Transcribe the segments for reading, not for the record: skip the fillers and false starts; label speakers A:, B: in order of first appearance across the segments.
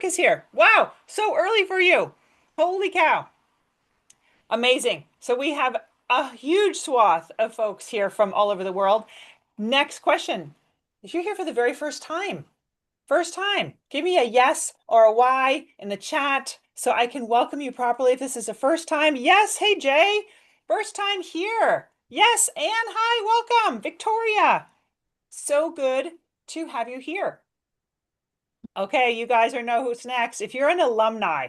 A: Is here. Wow, so early for you. Holy cow. Amazing. So we have a huge swath of folks here from all over the world. Next question. If you're here for the very first time, give me a yes or a Y in the chat so I can welcome you properly if this is the first time. Yes, hey Jay, first time here. Yes, and hi, welcome, Victoria. So good to have you here. Okay, you guys are know who's next. If you're an alumni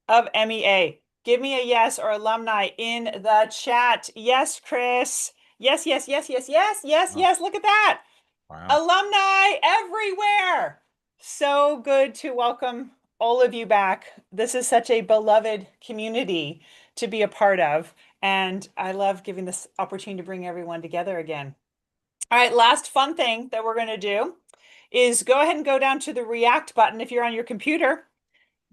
A: of MEA, give me a yes or alumni in the chat. Yes, Chris. Yes, yes, yes, yes, yes, yes,
B: Oh,
A: yes. Look at that.
B: wow.
A: Alumni everywhere. So good to welcome all of you back. This is such a beloved community to be a part of. And I love giving this opportunity to bring everyone together again. All right, last fun thing that we're going to do is go ahead and go down to the React button if you're on your computer,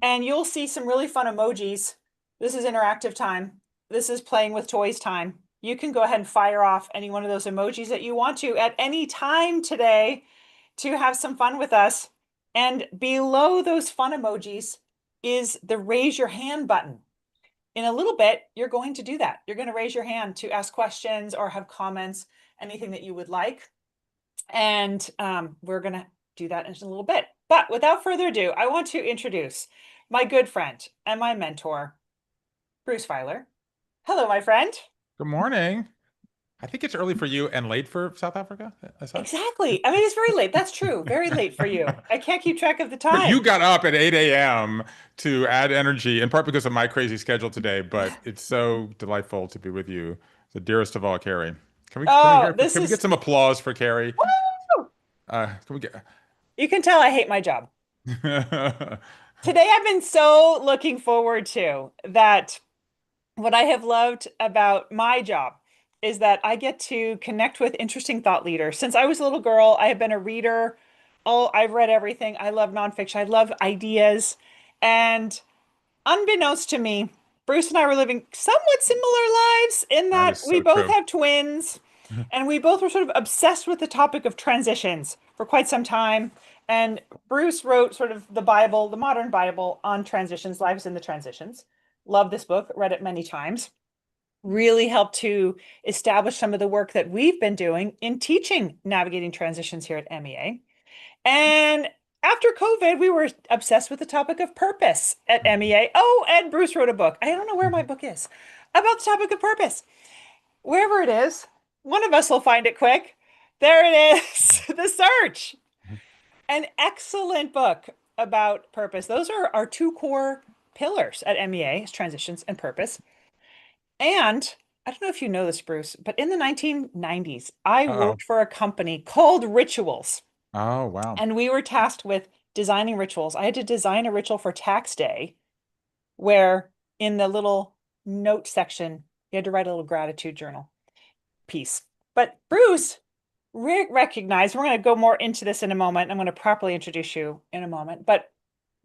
A: and you'll see some really fun emojis. This is interactive time. This is playing with toys time. You can go ahead and fire off any one of those emojis that you want to at any time today to have some fun with us. And below those fun emojis is the raise your hand button. In a little bit, you're going to do that. You're going to raise your hand to ask questions or have comments, anything that you would like. And we're going to do that in a little bit. But without further ado, I want to introduce my good friend and my mentor, Bruce Feiler. Hello, my friend.
B: Good morning. I think it's early for you and late for South Africa, I said.
A: Exactly. I mean, it's very late. That's true. Very late for you. I can't keep track of the
B: But you
A: time.
B: got up at 8 a.m. to add energy, in part because of my crazy schedule today, but it's so delightful to be with you. The dearest of all, Kari.
A: Oh, this
B: Can we get
A: is,
B: some applause for Kari?
A: woo!
B: Can we get
A: You can tell I hate my job. Today, I've been so looking forward to that. What I have loved about my job is that I get to connect with interesting thought leaders. Since I was a little girl, I have been a reader. Oh, I've read everything. I love nonfiction. I love ideas. And unbeknownst to me, Bruce and I were living somewhat similar lives in
B: That
A: that
B: is
A: we
B: so
A: both
B: true.
A: have twins and we both were sort of obsessed with the topic of transitions for quite some time. And Bruce wrote sort of the Bible, the modern Bible on transitions, lives in the transitions. Love this book, read it many times. Really helped to establish some of the work that we've been doing in teaching navigating transitions here at MEA. And after COVID, we were obsessed with the topic of purpose at MEA. Oh, and Bruce wrote a book. I don't know where my book is about the topic of purpose. Wherever it is, one of us will find it quick. There it is. The Search. An excellent book about purpose. Those are our two core pillars at MEA, transitions and purpose. And I don't know if you know this, Bruce, but in the 1990s, I
B: Uh-oh.
A: worked for a company called Rituals,
B: Oh, wow.
A: and we were tasked with designing rituals. I had to design a ritual for tax day where in the little note section, you had to write a little gratitude journal piece. But Bruce recognized, we're going to go more into this in a moment. I'm going to properly introduce you in a moment. But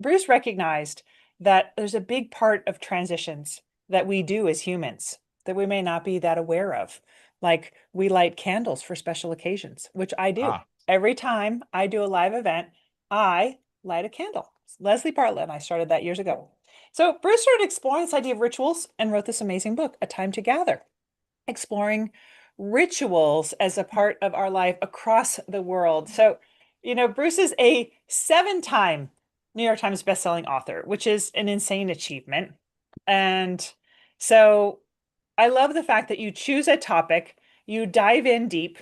A: Bruce recognized that there's a big part of transitions that we do as humans that we may not be that aware of. Like we light candles for special occasions, which I do.
B: Ah,
A: Every time I do a live event, I light a candle. Leslie Bartlett and I started that years ago. So Bruce started exploring this idea of rituals and wrote this amazing book, A Time to Gather, exploring rituals as a part of our life across the world. So, Bruce is a 7-time New York Times bestselling author, which is an insane achievement. And so I love the fact that you choose a topic, you dive in deep,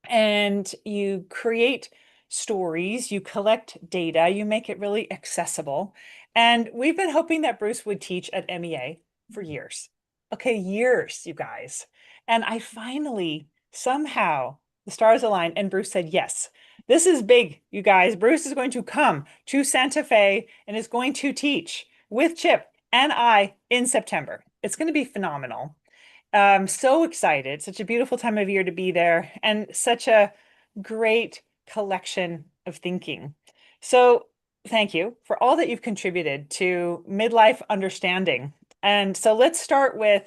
A: and you create stories, you collect data, you make it really accessible. And we've been hoping that Bruce would teach at MEA for years. Okay, years, you guys. And I finally, somehow, the stars aligned, and Bruce said, yes, this is big, you guys. Bruce is going to come to Santa Fe and is going to teach with Chip and I in September. It's going to be phenomenal. I'm so excited. Such a beautiful time of year to be there and such a great collection of thinking. So, thank you for all that you've contributed to midlife understanding. And so let's start with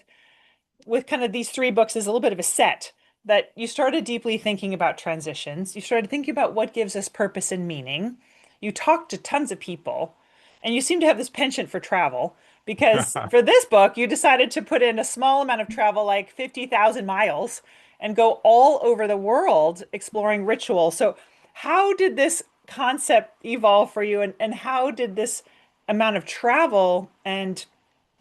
A: kind of these three books as a little bit of a set that you started deeply thinking about transitions. You started thinking about what gives us purpose and meaning. You talked to tons of people. And you seem to have this penchant for travel because for this book, you decided to put in a small amount of travel, like 50,000 miles, and go all over the world exploring ritual. So, how did this concept evolve for you? And how did this amount of travel and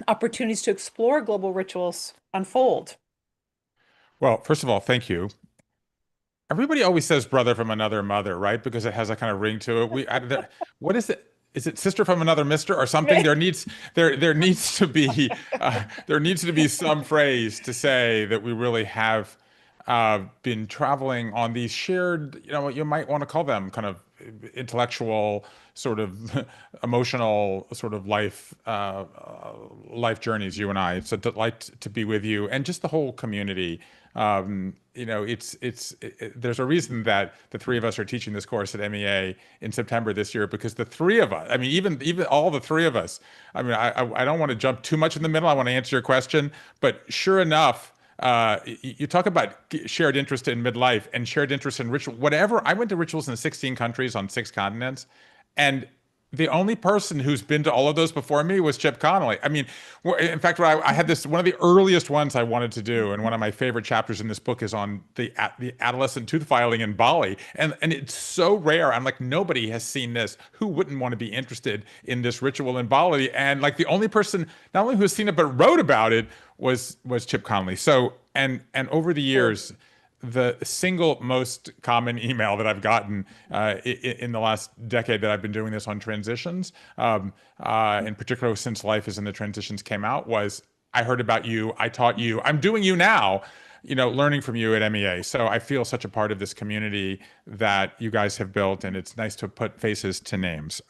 A: opportunities to explore global rituals unfold?
B: Well, first of all, thank you. Everybody always says brother from another mother, right? Because it has a kind of ring to it. What is it? Is it sister from another mister or something? There needs to be there needs to be some phrase to say that we really have been traveling on these shared, what you might want to call them kind of intellectual, sort of emotional, sort of life journeys. You and I. It's a delight to be with you, and just the whole community. There's a reason that the three of us are teaching this course at MEA in September this year because the three of us, I mean, even all the three of us, I mean, I don't want to jump too much in the middle. I want to answer your question, but sure enough, you talk about shared interest in midlife and shared interest in ritual, whatever. I went to rituals in 16 countries on 6 continents, and the only person who's been to all of those before me was Chip Connolly. I mean, in fact, I had this one of the earliest ones I wanted to do, and one of my favorite chapters in this book is on the adolescent tooth filing in Bali, and it's so rare. I'm like, nobody has seen this. Who wouldn't want to be interested in this ritual in Bali? And like the only person, not only who has seen it but wrote about it was Chip Connolly. So and over the years, the single most common email that I've gotten in the last decade that I've been doing this on transitions, in particular since Life is in the Transitions came out, was I heard about you, I taught you, I'm doing you now, learning from you at MEA. So I feel such a part of this community that you guys have built, and it's nice to put faces to names.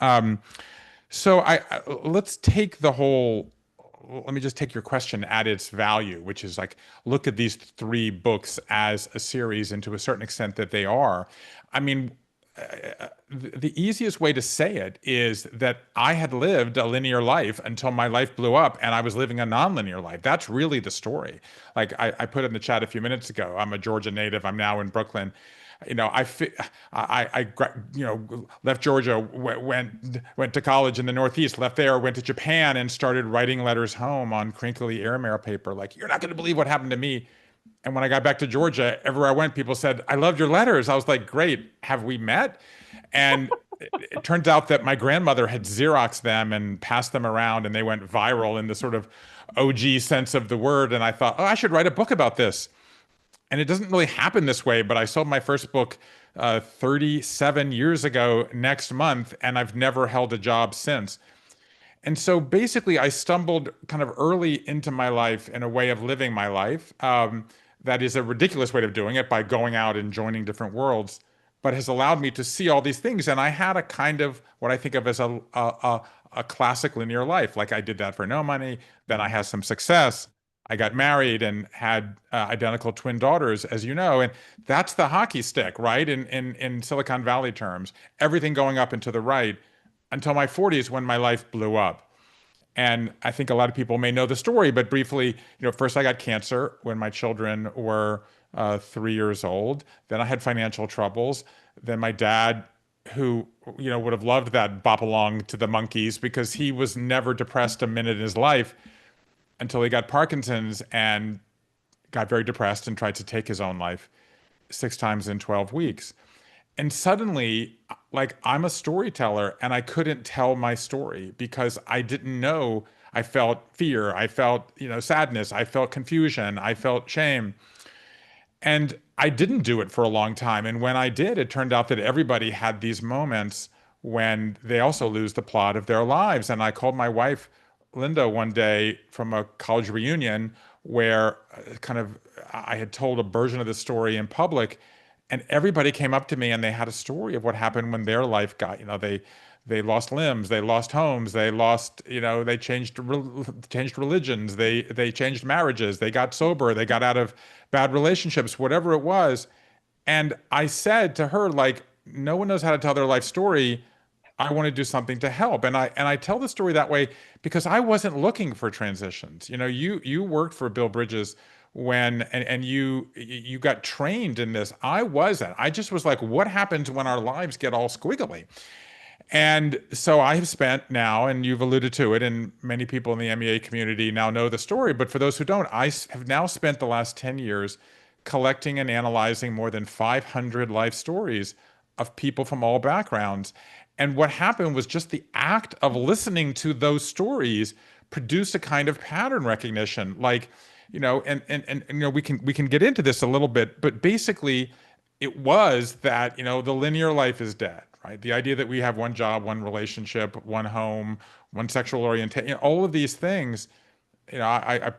B: So let's take the whole. Let me just take your question at its value, which is like, look at these three books as a series, and to a certain extent that they are. I mean, the easiest way to say it is that I had lived a linear life until my life blew up and I was living a nonlinear life. That's really the story. Like I put in the chat a few minutes ago, I'm a Georgia native. I'm now in Brooklyn. Left Georgia, went to college in the Northeast, left there, went to Japan, and started writing letters home on crinkly airmail paper. Like, you're not going to believe what happened to me. And when I got back to Georgia, everywhere I went, people said, I loved your letters. I was like, great. Have we met? And it turns out that my grandmother had Xeroxed them and passed them around, and they went viral in the sort of OG sense of the word. And I thought, oh, I should write a book about this. And it doesn't really happen this way, but I sold my first book 37 years ago next month, and I've never held a job since. And so basically, I stumbled kind of early into my life in a way of living my life that is a ridiculous way of doing it by going out and joining different worlds, but has allowed me to see all these things. And I had a kind of what I think of as a classic linear life. Like I did that for no money. Then I had some success. I got married and had identical twin daughters, as you know, and that's the hockey stick, right? In Silicon Valley terms, everything going up and to the right until my 40s when my life blew up. And I think a lot of people may know the story, but briefly, first I got cancer when my children were 3 years old. Then I had financial troubles. Then my dad, who would have loved that bop along to the monkeys because he was never depressed a minute in his life until he got Parkinson's and got very depressed and tried to take his own life 6 times in 12 weeks. And suddenly, like, I'm a storyteller and I couldn't tell my story because I didn't know. I felt fear, I felt, sadness, I felt confusion, I felt shame. And I didn't do it for a long time. And when I did, it turned out that everybody had these moments when they also lose the plot of their lives. And I called my wife, Linda, one day from a college reunion where kind of I had told a version of the story in public, and everybody came up to me and they had a story of what happened when their life got, they lost limbs, they lost homes, they lost, they changed religions, they changed marriages, they got sober, they got out of bad relationships, whatever it was. And I said to her, like, no one knows how to tell their life story. I want to do something to help. And I tell the story that way because I wasn't looking for transitions. You worked for Bill Bridges and you got trained in this. I wasn't. I just was like, what happens when our lives get all squiggly? And so I have spent now, and you've alluded to it, and many people in the MEA community now know the story. But for those who don't, have now spent the last 10 years collecting and analyzing more than 500 life stories of people from all backgrounds. And what happened was just the act of listening to those stories produced a kind of pattern recognition. Like, we can get into this a little bit, but basically it was that, the linear life is dead, right? The idea that we have one job, one relationship, one home, one sexual orientation, all of these things. I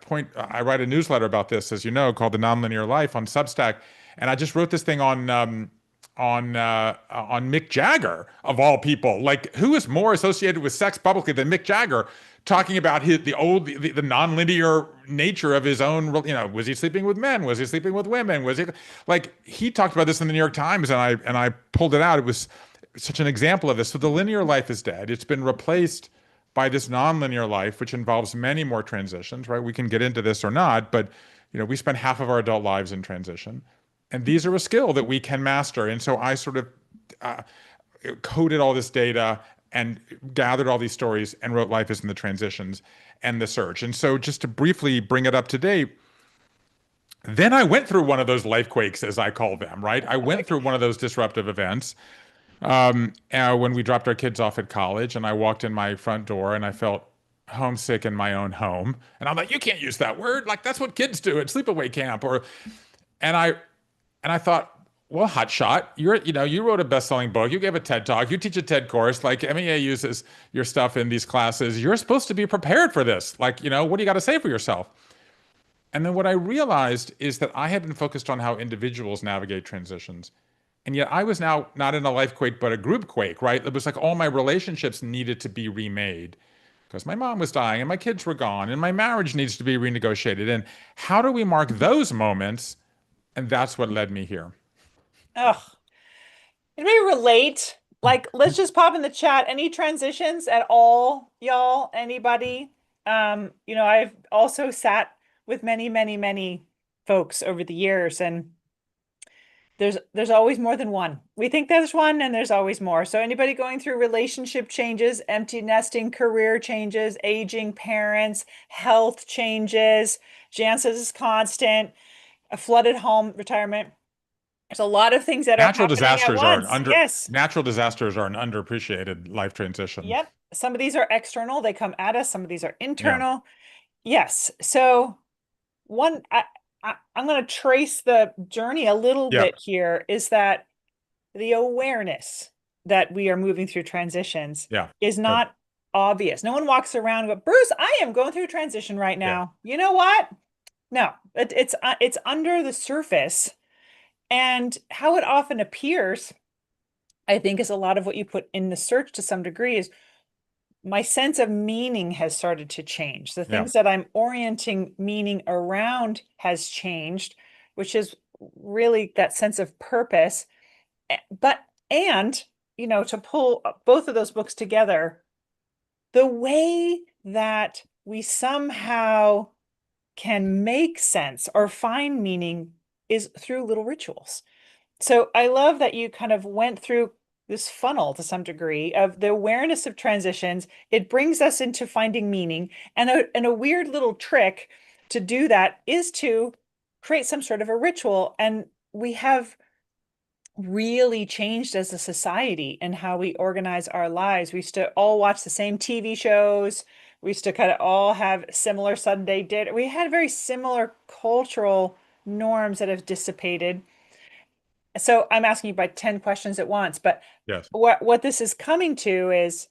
B: write a newsletter about this, as you know, called The Nonlinear Life on Substack, and I just wrote this thing on Mick Jagger of all people. Like, who is more associated with sex publicly than Mick Jagger, talking about the nonlinear nature of his own. Was he sleeping with men? Was he sleeping with women? Was he like he talked about this in the New York Times, and I pulled it out. It was such an example of this. So the linear life is dead. It's been replaced by this nonlinear life, which involves many more transitions, right? We can get into this or not, but we spend half of our adult lives in transition. And these are a skill that we can master. And so I sort of uh, coded all this data and gathered all these stories and wrote Life is in the Transitions and the Search. And so just to briefly bring it up to date, then I went through one of those life quakes, as I call them, right? I went through one of those disruptive events when we dropped our kids off at college, and I walked in my front door and I felt homesick in my own home. And I'm like, you can't use that word. Like, that's what kids do at sleepaway camp. And I and I thought, well, hotshot, you wrote a best-selling book, you gave a TED talk, you teach a TED course, like MEA uses your stuff in these classes. You're supposed to be prepared for this. Like, what do you got to say for yourself? And then what I realized is that I had been focused on how individuals navigate transitions. And yet I was now not in a life quake, but a group quake, right? It was like all my relationships needed to be remade because my mom was dying and my kids were gone and my marriage needs to be renegotiated. And how do we mark those moments? And that's what led me here.
A: Ugh. Anybody relate? Like, let's just pop in the chat. Any transitions at all, y'all? Anybody? I've also sat with many, many, many folks over the years, and there's always more than one. We think there's one, and there's always more. So anybody going through relationship changes, empty nesting, career changes, aging parents, health changes, Jan says is constant, a flooded home, retirement. There's a lot of things that are
B: Natural
A: happening at
B: disasters are an
A: once.
B: under
A: Yes.
B: natural disasters are an underappreciated life transition.
A: Yep. Some of these are external, they come at us. Some of these are
B: Yeah.
A: internal. Yes. So one, I'm going to trace the journey a little
B: Yeah.
A: bit here is that the awareness that we are moving through transitions
B: Yeah.
A: is
B: Yep.
A: not obvious. No one walks around and goes, Bruce, I am going through a transition right
B: Yeah.
A: now. You know what? No, it's under the surface. And how it often appears, I think, is a lot of what you put in the search to some degree is my sense of meaning has started to change. The
B: Yeah.
A: things that I'm orienting meaning around has changed, which is really that sense of purpose. But, and, to pull both of those books together, the way that we somehow can make sense or find meaning is through little rituals. So I love that you kind of went through this funnel to some degree of the awareness of transitions. It brings us into finding meaning. And a weird little trick to do that is to create some sort of a ritual. And we have really changed as a society and how we organize our lives. We used to all watch the same TV shows. We used to kind of all have similar Sunday dinner. We had very similar cultural norms that have dissipated. So I'm asking you by 10 questions at once, but
B: Yes.
A: what this is coming to is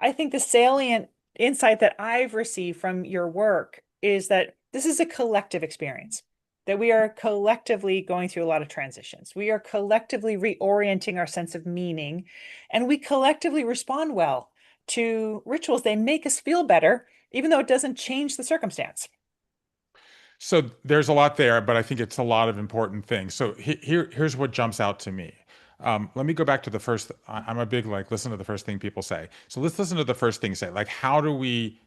A: I think the salient insight that I've received from your work is that this is a collective experience, that we are collectively going through a lot of transitions. We are collectively reorienting our sense of meaning, and we collectively respond well to rituals. They make us feel better, even though it doesn't change the circumstance.
B: So there's a lot there, but I think it's a lot of important things. So here's what jumps out to me. Let me go back to the first. I'm a big like listen to the first thing people say. So let's listen to the first thing say. Like how do we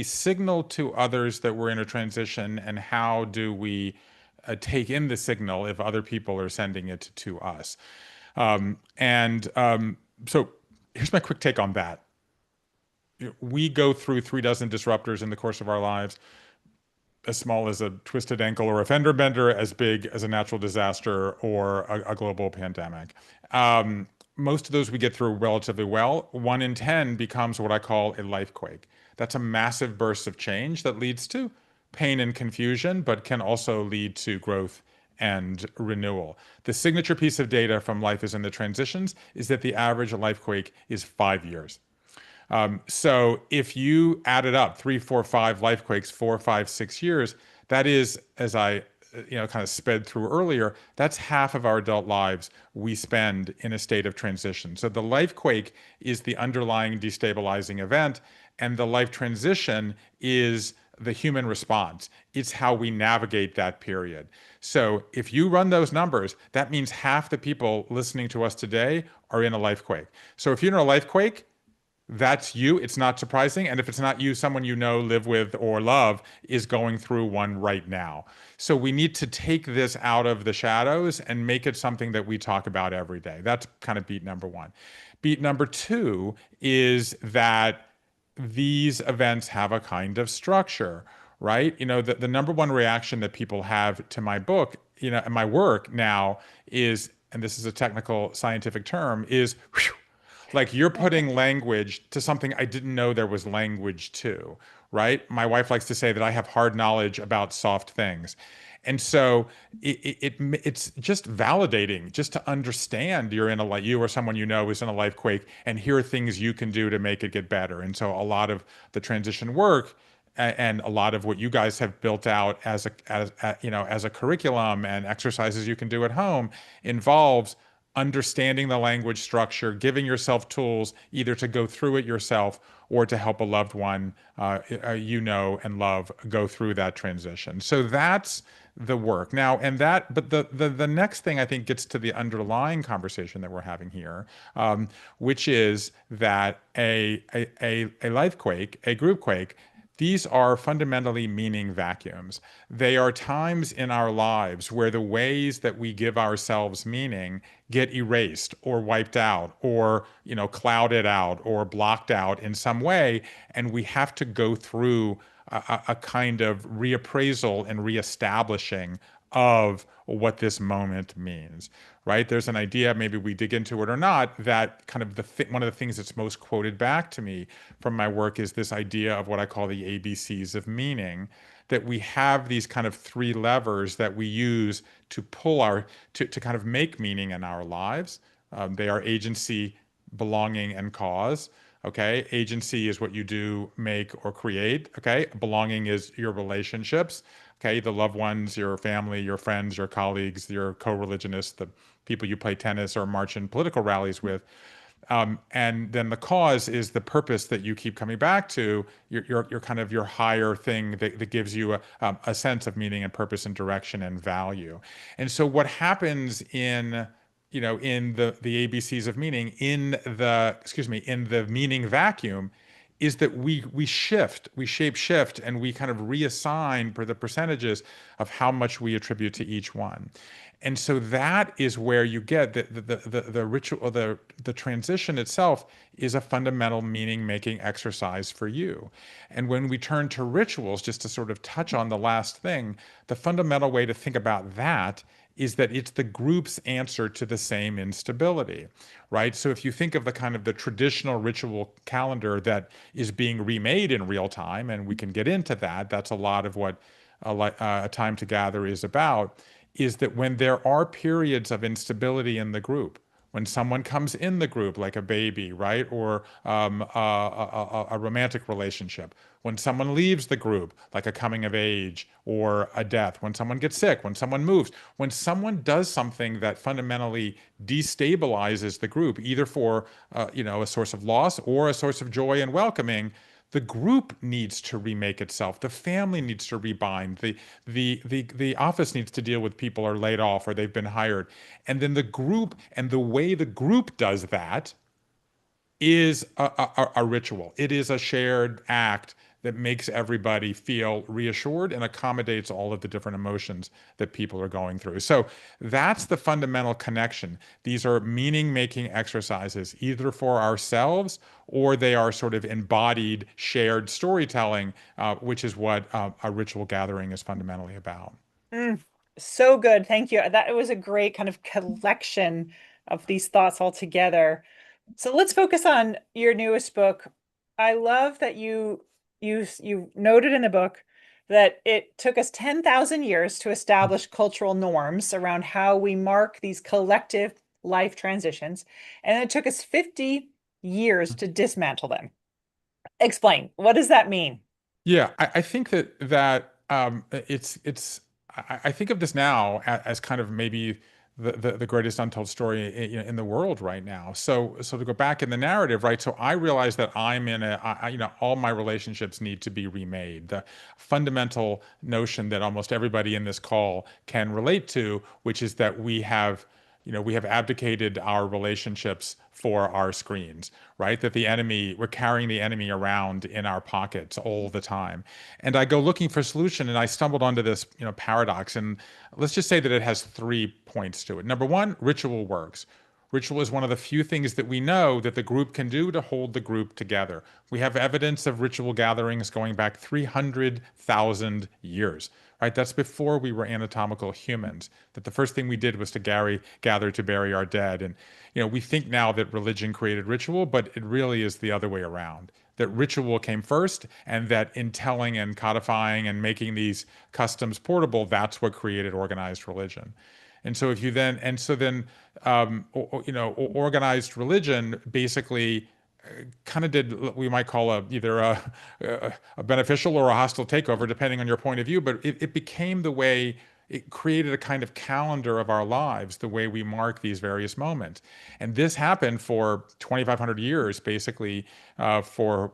B: signal to others that we're in a transition, and how do we take in the signal if other people are sending it to us? And so Here's my quick take on that. We go through 3 dozen disruptors in the course of our lives, as small as a twisted ankle or a fender bender, as big as a natural disaster or a global pandemic. Most of those we get through relatively well. 1 in 10 becomes what I call a life quake. That's a massive burst of change that leads to pain and confusion, but can also lead to growth and renewal. The signature piece of data from Life is in the Transitions is that the average life quake is 5 years. So if you added up 3, 4, 5 life quakes, 4, 5, 6 years, that is, as I kind of sped through earlier, that's half of our adult lives we spend in a state of transition. So the life quake is the underlying destabilizing event, and the life transition is the human response. It's how we navigate that period. So if you run those numbers, that means half the people listening to us today are in a life quake. So if you're in a life quake, that's you. It's not surprising. And if it's not you, someone you know, live with, or love is going through one right now. So we need to take this out of the shadows and make it something that we talk about every day. That's kind of beat number one. Beat number two is that these events have a kind of structure, right? The number one reaction that people have to my book, and my work now is, and this is a technical scientific term, is whew, like you're putting language to something I didn't know there was language to, right? My wife likes to say that I have hard knowledge about soft things. And so it's just validating just to understand you're in a life, you or someone you know is in a life quake, and here are things you can do to make it get better. And so a lot of the transition work and a lot of what you guys have built out as a curriculum and exercises you can do at home involves understanding the language structure, giving yourself tools either to go through it yourself or to help a loved one and love go through that transition. So that's the work. Now, but the next thing I think gets to the underlying conversation that we're having here, which is that a life quake, a group quake, these are fundamentally meaning vacuums. They are times in our lives where the ways that we give ourselves meaning get erased or wiped out or, clouded out or blocked out in some way. And we have to go through a kind of reappraisal and reestablishing of what this moment means, right? There's an idea, maybe we dig into it or not, that kind of one of the things that's most quoted back to me from my work is this idea of what I call the ABCs of meaning, that we have these kind of three levers that we use to to kind of make meaning in our lives. They are agency, belonging, and cause. Okay. Agency is what you do, make, or create. Okay. Belonging is your relationships. Okay. The loved ones, your family, your friends, your colleagues, your co-religionists, the people you play tennis or march in political rallies with. And then the cause is the purpose that you keep coming back to, your kind of your higher thing that gives you a sense of meaning and purpose and direction and value. And so what happens in the ABCs of meaning, in the meaning vacuum, is that we shape shift, and we kind of reassign for the percentages of how much we attribute to each one. And so that is where you get the ritual, the transition itself is a fundamental meaning making exercise for you. And when we turn to rituals, just to sort of touch on the last thing, the fundamental way to think about that is that it's the group's answer to the same instability, right? So if you think of the kind of the traditional ritual calendar that is being remade in real time, and we can get into that, that's a lot of what a time to gather is about, is that when there are periods of instability in the group, when someone comes in the group, like a baby, right, or a romantic relationship, when someone leaves the group, like a coming of age or a death, when someone gets sick, when someone moves, when someone does something that fundamentally destabilizes the group, either for a source of loss or a source of joy and welcoming, the group needs to remake itself. The family needs to rebind. The office needs to deal with people are laid off or they've been hired. And then the group, and the way the group does that is a ritual. It is a shared act that makes everybody feel reassured and accommodates all of the different emotions that people are going through. So that's the fundamental connection. These are meaning-making exercises, either for ourselves or they are sort of embodied, shared storytelling, which is what a ritual gathering is fundamentally about.
A: Mm, so good. Thank you. That was a great kind of collection of these thoughts all together. So let's focus on your newest book. I love that you noted in the book that it took us 10,000 years to establish cultural norms around how we mark these collective life transitions, and it took us 50 years to dismantle them. Explain. What does that mean?
B: Yeah, I think that I think of this now as kind of maybe the greatest untold story in the world right now. So to go back in the narrative, right? So I realize that I'm in all my relationships need to be remade. The fundamental notion that almost everybody in this call can relate to, which is that we have abdicated our relationships for our screens, right? That we're carrying the enemy around in our pockets all the time. And I go looking for a solution and I stumbled onto this, paradox. And let's just say that it has 3 points to it. Number one, ritual works. Ritual is one of the few things that we know that the group can do to hold the group together. We have evidence of ritual gatherings going back 300,000 years, right? That's before we were anatomical humans, that the first thing we did was to gather to bury our dead. And, we think now that religion created ritual, but it really is the other way around. That ritual came first, and that in telling and codifying and making these customs portable, that's what created organized religion. And so if you then, and so then, organized religion basically kind of did what we might call either a beneficial or a hostile takeover, depending on your point of view. But it became the way it created a kind of calendar of our lives, the way we mark these various moments. And this happened for 2,500 years, basically, for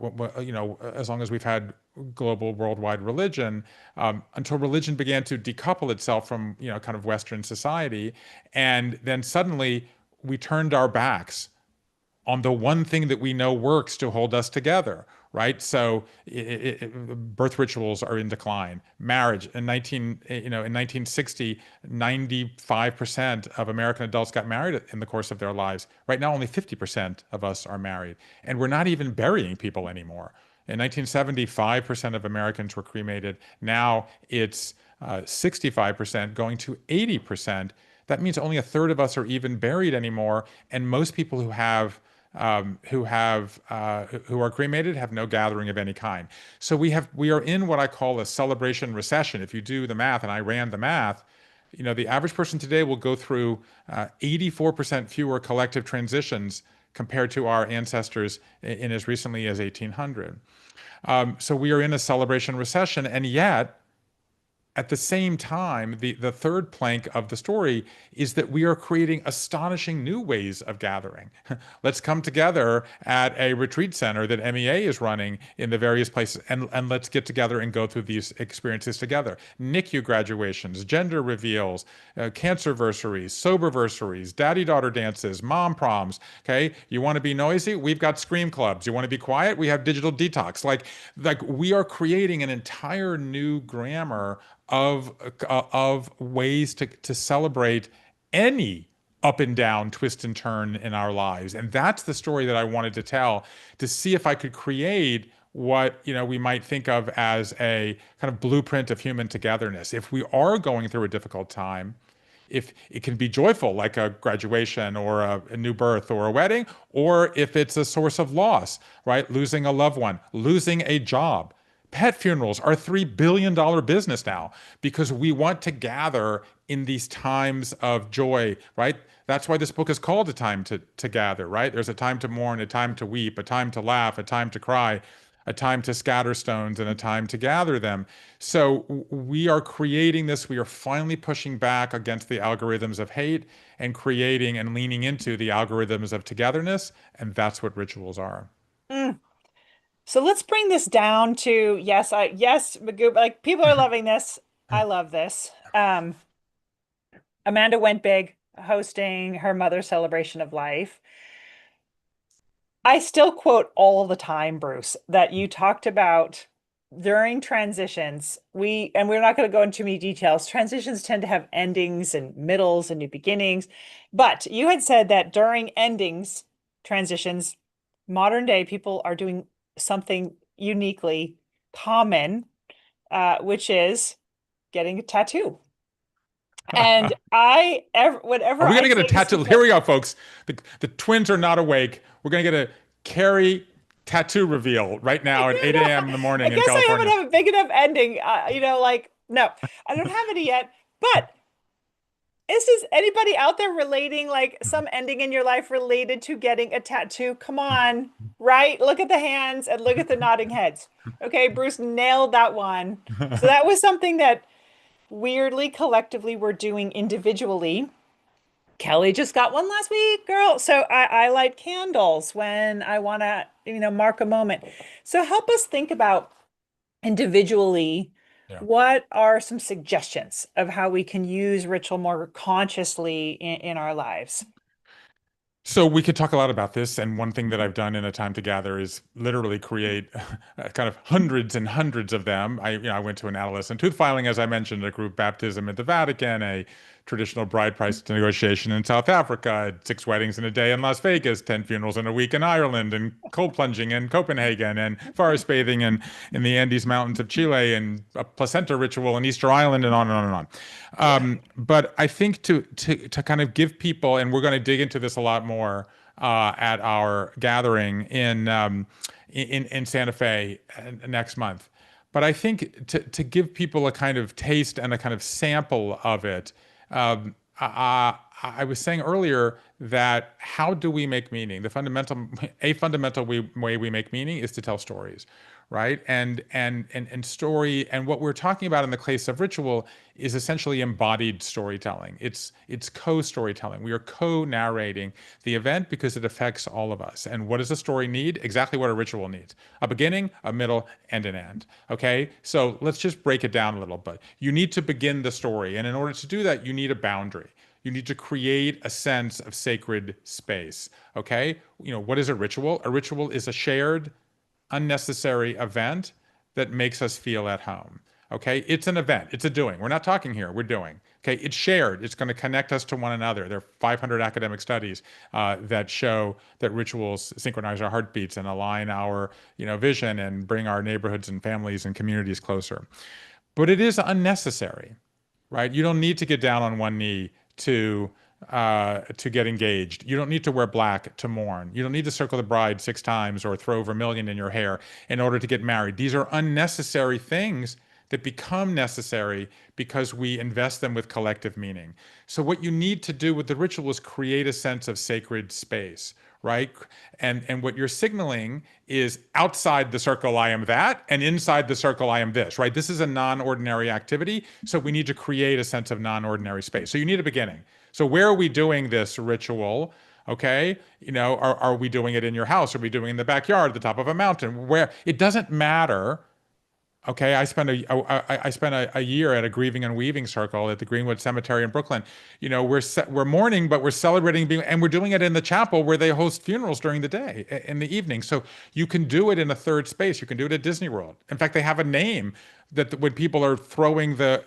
B: as long as we've had global worldwide religion, until religion began to decouple itself from kind of Western society, and then suddenly we turned our backs on the one thing that we know works to hold us together, right? So birth rituals are in decline. Marriage in 1960, 95% of American adults got married in the course of their lives. Right now, only 50% of us are married, and we're not even burying people anymore. In 1970, 5% of Americans were cremated. Now it's 65% going to 80%. That means only a third of us are even buried anymore, and most people who are cremated have no gathering of any kind. So we are in what I call a celebration recession. If you do the math, and I ran the math, the average person today will go through 84% fewer collective transitions compared to our ancestors in as recently as 1800. So we are in a celebration recession, and yet at the same time, the third plank of the story is that we are creating astonishing new ways of gathering. Let's come together at a retreat center that MEA is running in the various places, and let's get together and go through these experiences together. NICU graduations, gender reveals, cancerversaries, soberversaries, daddy-daughter dances, mom proms. Okay, you want to be noisy? We've got scream clubs. You want to be quiet? We have digital detox. Like we are creating an entire new grammar of ways to celebrate any up and down, twist and turn in our lives. And that's the story that I wanted to tell, to see if I could create what we might think of as a kind of blueprint of human togetherness. If we are going through a difficult time, if it can be joyful, like a graduation or a new birth or a wedding, or if it's a source of loss, right? Losing a loved one, losing a job. Pet funerals are a $3 billion business now because we want to gather in these times of joy, right? That's why this book is called A Time to Gather, right? There's a time to mourn, a time to weep, a time to laugh, a time to cry, a time to scatter stones, and a time to gather them. So we are creating this. We are finally pushing back against the algorithms of hate and creating and leaning into the algorithms of togetherness. And that's what rituals are.
A: Mm. So let's bring this down to yes, Magoo, like people are loving this. I love this. Amanda went big hosting her mother's celebration of life. I still quote all the time, Bruce, that you talked about during transitions. And we're not going to go into too many details. Transitions tend to have endings and middles and new beginnings. But you had said that during endings, transitions, modern day people are doing something uniquely common, which is getting a tattoo. And
B: Are
A: whenever
B: we going
A: I
B: to get a
A: say this to
B: tattoo? Here we go, folks. The twins are not awake. We're going to get a Kari tattoo reveal right now at 8 a.m. in the
A: I
B: morning in
A: guess I haven't
B: California.
A: have a big enough ending. Like, no, I don't have any yet. But is anybody out there relating like some ending in your life related to getting a tattoo? Come on, right? Look at the hands and look at the nodding heads. Okay, Bruce nailed that one. So that was something that weirdly, collectively, we're doing individually. Kelly just got one last week, girl. So I light candles when I want to, mark a moment. So help us think about individually,
B: Yeah.
A: what are some suggestions of how we can use ritual more consciously in our lives?
B: So we could talk a lot about this, and one thing that I've done in A Time to Gather is literally create kind of hundreds and hundreds of them. I went to an adolescent tooth filing, as I mentioned, a group baptism at the Vatican, a traditional bride price negotiation in South Africa, 6 weddings in a day in Las Vegas, 10 funerals in a week in Ireland, and cold plunging in Copenhagen, and forest bathing in the Andes Mountains of Chile, and a placenta ritual in Easter Island, and on and on and on. But I think to kind of give people, and we're going to dig into this a lot more at our gathering in Santa Fe next month. But I think to give people a kind of taste and a kind of sample of it, I was saying earlier that how do we make meaning? A fundamental way we make meaning is to tell stories, right? And story, and what we're talking about in the case of ritual is essentially embodied storytelling. It's co-storytelling. We are co-narrating the event because it affects all of us. And what does a story need? Exactly what a ritual needs: a beginning, a middle, and an end. Okay, so let's just break it down a little bit. You need to begin the story, and in order to do that, you need a boundary. You need to create a sense of sacred space. Okay, what is a ritual? A ritual is a shared, unnecessary event that makes us feel at home. Okay, it's an event, it's a doing. We're not talking here, we're doing. Okay, it's shared, it's going to connect us to one another. There are 500 academic studies that show that rituals synchronize our heartbeats and align our vision and bring our neighborhoods and families and communities closer. But it is unnecessary, right? You don't need to get down on one knee to get engaged. You don't need to wear black to mourn. You don't need to circle the bride 6 times or throw vermilion in your hair in order to get married. These are unnecessary things that become necessary because we invest them with collective meaning. So what you need to do with the ritual is create a sense of sacred space, right? And what you're signaling is outside the circle I am that, and inside the circle I am this, right? This is a non-ordinary activity, so we need to create a sense of non-ordinary space. So you need a beginning. So where are we doing this ritual? Okay, are we doing it in your house? Are we doing it in the backyard, at the top of a mountain? Where it doesn't matter. Okay, I spent a year at a grieving and weaving circle at the Greenwood Cemetery in Brooklyn. We're mourning, but we're celebrating and we're doing it in the chapel where they host funerals during the day, in the evening. So you can do it in a third space. You can do it at Disney World. In fact, they have a name that when people are throwing the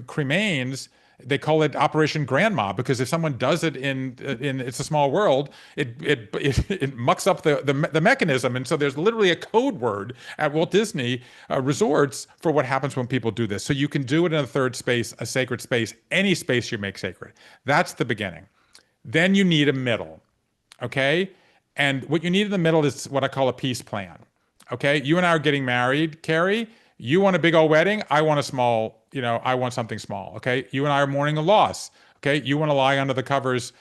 B: cremains, they call it Operation Grandma, because if someone does it in It's a Small World, it mucks up the mechanism, and so there's literally a code word at Walt Disney resorts for what happens when people do this. So you can do it in a third space, a sacred space, any space you make sacred. That's the beginning. Then you need a middle, okay? And what you need in the middle is what I call a peace plan. Okay, you and I are getting married, Kari. You want a big old wedding. I want a small, I want something small. Okay, you and I are mourning a loss. Okay, you want to lie under the covers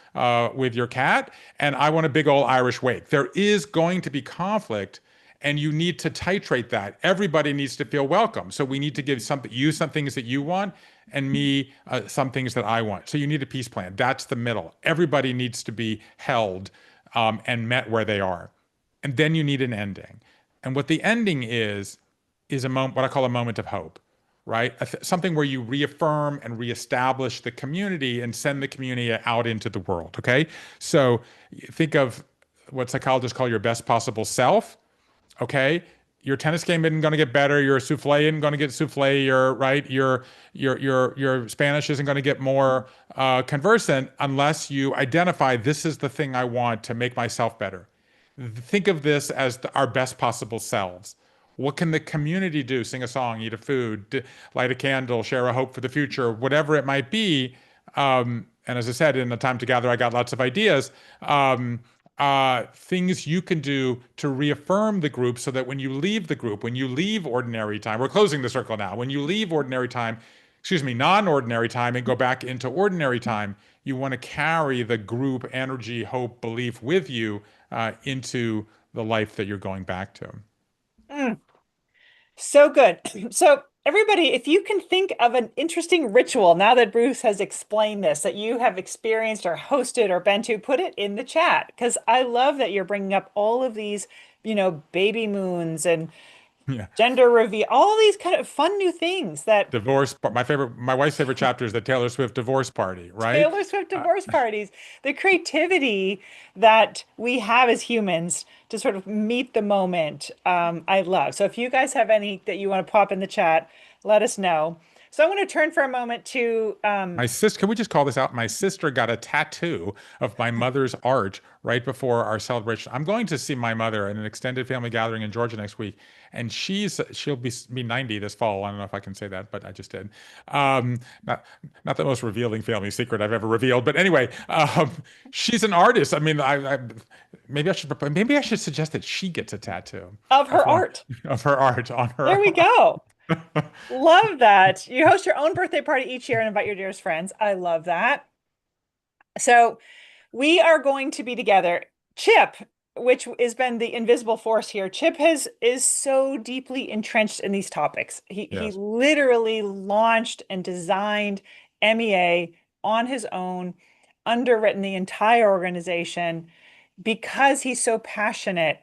B: with your cat, and I want a big old Irish wake. There is going to be conflict, and you need to titrate that. Everybody needs to feel welcome. So we need to give you some things that you want, and me some things that I want. So you need a peace plan. That's the middle. Everybody needs to be held and met where they are, and then you need an ending. And what the ending is a moment, what I call a moment of hope, right? Something where you reaffirm and reestablish the community and send the community out into the world. Okay, so think of what psychologists call your best possible self. Okay, your tennis game isn't going to get better. Your souffle isn't going to get souffle. Your right, your Spanish isn't going to get more conversant unless you identify this is the thing I want to make myself better. Think of this as our best possible selves. What can the community do? Sing a song, eat a food, light a candle, share a hope for the future, whatever it might be. And as I said, in the time to gather, I got lots of ideas. Things you can do to reaffirm the group so that when you leave the group, when you leave ordinary time, we're closing the circle now. When you leave ordinary time, excuse me, non-ordinary time and go back into ordinary time, you want to carry the group energy, hope, belief with you into the life that you're going back to.
A: Mm, so good. So, everybody, if you can think of an interesting ritual now that Bruce has explained this that you have experienced or hosted or been to, put it in the chat because I love that you're bringing up all of these, baby moons and
B: Yeah.
A: gender reveal, all these kind of fun new things that
B: My wife's favorite chapter is the Taylor Swift divorce party, right?
A: Taylor Swift
B: Uh,
A: divorce parties, the creativity that we have as humans to sort of meet the moment, I love. So if you guys have any that you want to pop in the chat, let us know. So I'm going to turn for a moment to
B: My sister, can we just call this out? My sister got a tattoo of my mother's art right before our celebration. I'm going to see my mother at an extended family gathering in Georgia next week, and she'll be 90 this fall. I don't know if I can say that, but I just did. Um, not not the most revealing family secret I've ever revealed, but anyway, she's an artist. I mean, maybe I should suggest that she gets a tattoo
A: of
B: of
A: her
B: one
A: art.
B: of her art on
A: There
B: her.
A: we go. Love that. You host your own birthday party each year and invite your dearest friends. I love that. So we are going to be together. Chip, which has been the invisible force here, Chip is so deeply entrenched in these topics. He
B: Yes,
A: literally launched and designed MEA on his own, underwritten the entire organization because he's so passionate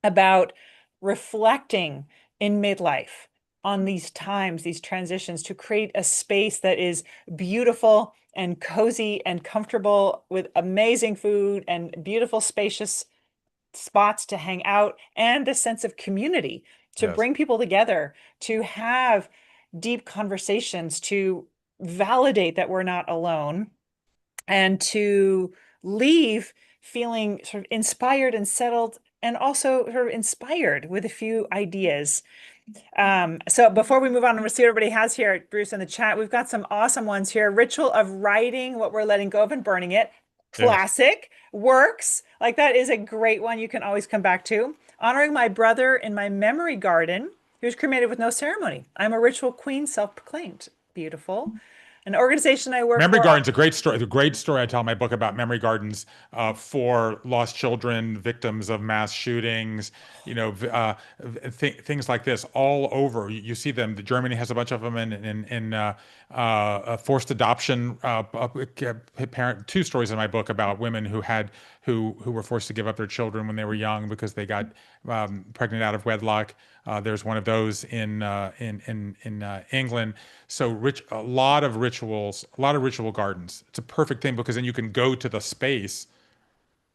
A: about reflecting in midlife on these times, these transitions, to create a space that is beautiful and cozy and comfortable with amazing food and beautiful, spacious spots to hang out and a sense of community to
B: yes,
A: bring people together, to have deep conversations, to validate that we're not alone, and to leave feeling sort of inspired and settled and also sort of inspired with a few ideas. So before we move on, we'll see what everybody has here, Bruce, in the chat. We've got some awesome ones here. Ritual of writing what we're letting go of and burning it.
B: yes.
A: Classic. Works. Like that is a great one you can always come back to. Honoring my brother in my memory garden. He was cremated with no ceremony. I'm a ritual queen, self-proclaimed. Beautiful. An organization I work
B: Memory
A: for.
B: Garden's a great story. The great story I tell in my book about memory gardens for lost children, victims of mass shootings, things like this all over. You see them. Germany has a bunch of them in forced adoption. Parent two stories in my book about women who were forced to give up their children when they were young because they got pregnant out of wedlock. There's one of those in England. So a lot of rituals, a lot of ritual gardens. It's a perfect thing because then you can go to the space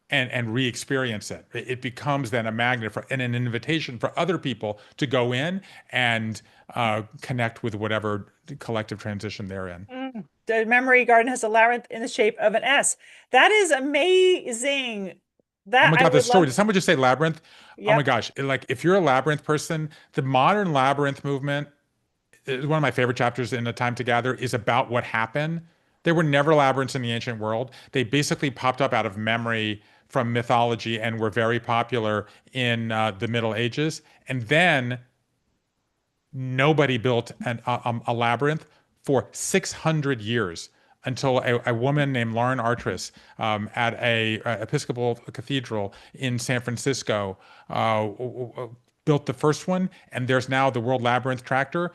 B: and re-experience it. It becomes then a magnet and an invitation for other people to go in and connect with whatever collective transition they're in.
A: The memory garden has a labyrinth in the shape of an S. That is amazing.
B: Oh
A: That
B: my
A: I
B: God, this
A: would
B: story.
A: love.
B: Did someone just say labyrinth? Oh my
A: Yep.
B: gosh. Like if you're a labyrinth person, the modern labyrinth movement is one of my favorite chapters in A Time to Gather is about what happened. There were never labyrinths in the ancient world. They basically popped up out of memory from mythology and were very popular in the Middle Ages. And then nobody built a labyrinth for 600 years until a woman named Lauren Artris at a Episcopal cathedral in San Francisco built the first one, and there's now the World Labyrinth Tractor.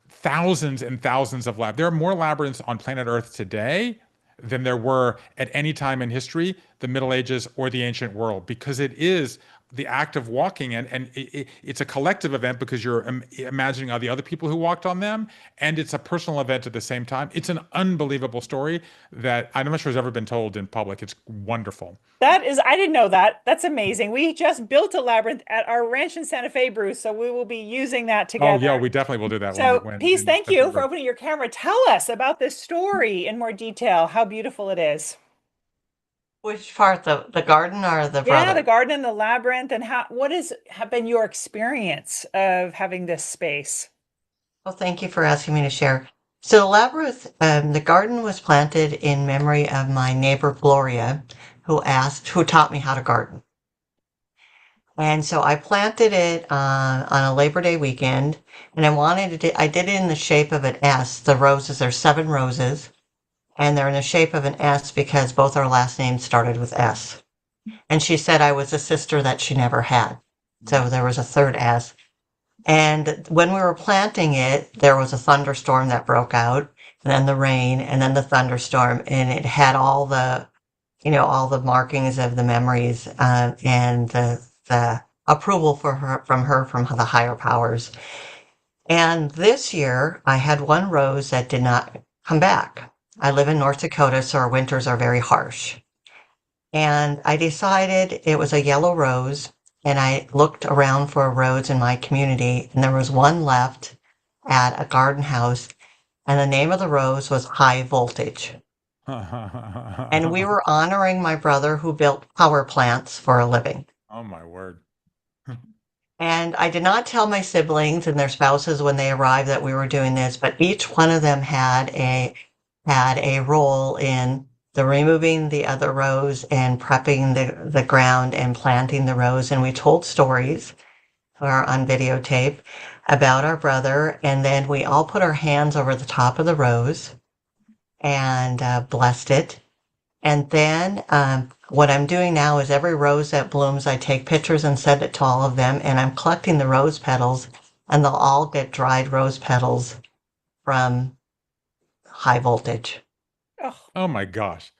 B: Thousands and thousands of There are more labyrinths on planet Earth today than there were at any time in history, the Middle Ages or the ancient world, because it is the act of walking, and it's a collective event because you're imagining all the other people who walked on them, and it's a personal event at the same time. It's an unbelievable story that I'm not sure has ever been told in public. It's wonderful.
A: I didn't know that. That's amazing. We just built a labyrinth at our ranch in Santa Fe, Bruce, so we will be using that
B: Oh
A: together.
B: yeah, we definitely will do that
A: So,
B: when
A: Peace,
B: in
A: thank you for
B: September.
A: opening your camera. Tell us about this story in more detail, how beautiful it is.
C: Which part, the garden or the
A: Yeah, the
C: brother?
A: garden, the labyrinth, and what has have been your experience of having this space?
C: Well, thank you for asking me to share. So the labyrinth, the garden was planted in memory of my neighbor Gloria, who taught me how to garden. And so I planted it on a Labor Day weekend, and I did it in the shape of an S. The roses, there's 7 roses, and they're in the shape of an S because both our last names started with S. And she said I was a sister that she never had. So there was a third S. And when we were planting it, there was a thunderstorm that broke out, and then the rain, and then the thunderstorm, and it had all the markings of the memories, and the approval from the higher powers. And this year, I had one rose that did not come back. I live in North Dakota, so our winters are very harsh. And I decided it was a yellow rose, and I looked around for roses in my community, and there was one left at a garden house, and the name of the rose was High Voltage. And we were honoring my brother who built power plants for a living.
B: Oh my word.
C: And I did not tell my siblings and their spouses when they arrived that we were doing this, but each one of them had a role in the removing the other rows and prepping the ground and planting the rows. And we told stories or on videotape about our brother. And then we all put our hands over the top of the rose and blessed it. And then what I'm doing now is every rose that blooms, I take pictures and send it to all of them. And I'm collecting the rose petals, and they'll all get dried rose petals from High Voltage.
A: Oh,
B: Oh my gosh.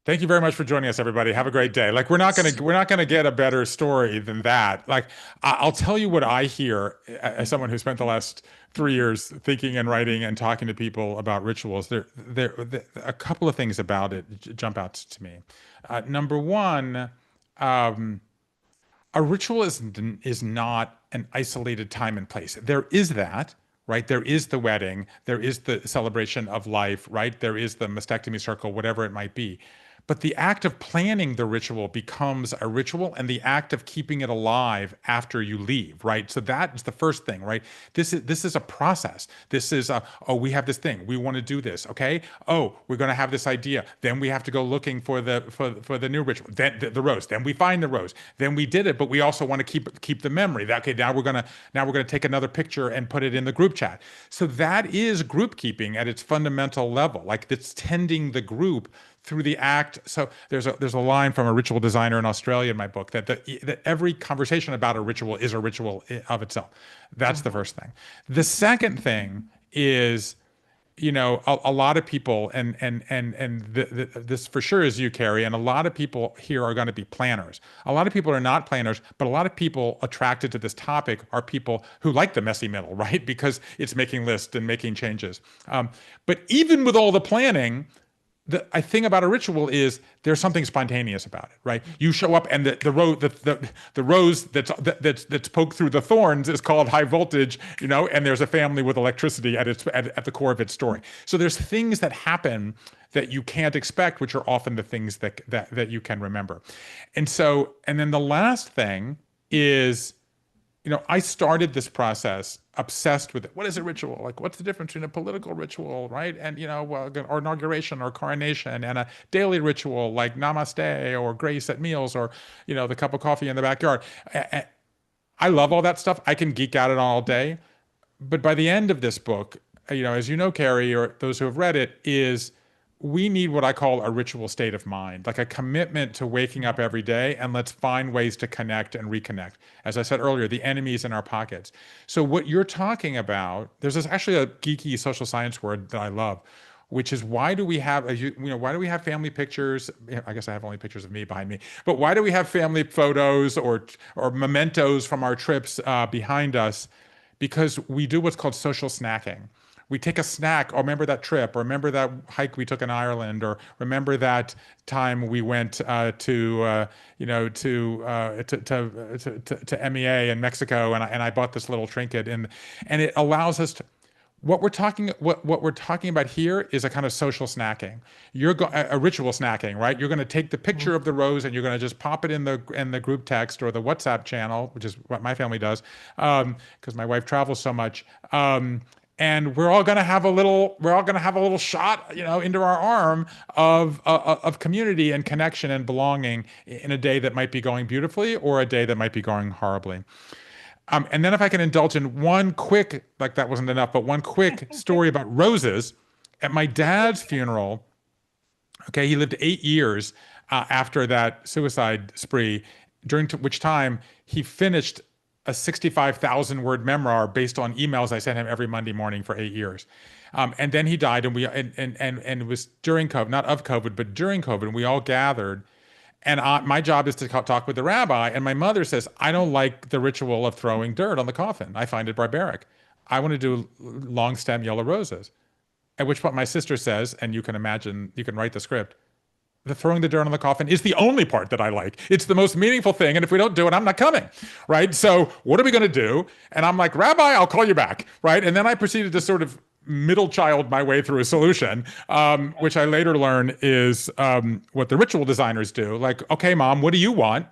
B: Thank you very much for joining us, everybody. Have a great day. Like we're not gonna get a better story than that. Like I'll tell you what I hear as someone who spent the last 3 years thinking and writing and talking to people about rituals. There a couple of things about it jump out to me. Number one, um, a ritual is not an isolated time and place. There is that, right? There is the wedding, there is the celebration of life, right? There is the mastectomy circle, whatever it might be. But the act of planning the ritual becomes a ritual, and the act of keeping it alive after you leave, right? So that is the first thing, right? This is a process. This is oh, we have this thing, we want to do this, okay? Oh, we're going to have this idea. Then we have to go looking for the new ritual. Then the rose. Then we find the rose. Then we did it, but we also want to keep the memory. That okay, now we're gonna take another picture and put it in the group chat. So that is group keeping at its fundamental level. Like it's tending the group through the act. So there's a line from a ritual designer in Australia in my book that every conversation about a ritual is a ritual of itself. That's the first thing. The second thing is, a lot of people, and this for sure is you, Kari, and a lot of people here are going to be planners. A lot of people are not planners, but a lot of people attracted to this topic are people who like the messy middle, right? Because it's making lists and making changes. But even with all the planning, I think about a ritual is there's something spontaneous about it, right? You show up and the rose that's poked through the thorns is called High Voltage, and there's a family with electricity at the core of its story. So there's things that happen that you can't expect, which are often the things that you can remember. And then the last thing is, I started this process obsessed with it. What is a ritual? Like, what's the difference between a political ritual, right? And, or inauguration or coronation, and a daily ritual like namaste or grace at meals, or, the cup of coffee in the backyard. I love all that stuff. I can geek out it all day. But by the end of this book, as you know, Kari, or those who have read it, is we need what I call a ritual state of mind, like a commitment to waking up every day and let's find ways to connect and reconnect. As I said earlier, the enemy is in our pockets. So what you're talking about, actually a geeky social science word that I love. which is why do we have, why do we have family pictures? I guess I have only pictures of me behind me, but why do we have family photos or mementos from our trips behind us? Because we do what's called social snacking. We take a snack, or remember that trip, or remember that hike we took in Ireland, or remember that time we went to MEA in Mexico, and I bought this little trinket, and it allows us to. What we're talking about here is a kind of social snacking. A ritual snacking, right? You're going to take the picture of the rose and you're going to just pop it in the group text or the WhatsApp channel, which is what my family does, because my wife travels so much. And we're all going to have a little shot, into our arm of community and connection and belonging in a day that might be going beautifully or a day that might be going horribly. And then if I can indulge in one quick, like that wasn't enough, but one quick story about roses. At my dad's funeral, okay, he lived 8 years after that suicide spree, during which time he finished a 65,000 word memoir based on emails I sent him every Monday morning for 8 years. And then he died, and it was during COVID, not of COVID, but during COVID, and we all gathered. And my job is to talk with the rabbi. And my mother says, I don't like the ritual of throwing dirt on the coffin. I find it barbaric. I want to do long stem yellow roses. At which point my sister says, and you can imagine, you can write the script, the throwing the dirt on the coffin is the only part that I like. It's the most meaningful thing. And if we don't do it, I'm not coming. Right. So what are we going to do? And I'm like, Rabbi, I'll call you back. Right. And then I proceeded to sort of middle child my way through a solution, which I later learn is what the ritual designers do. Like, okay, Mom, what do you want?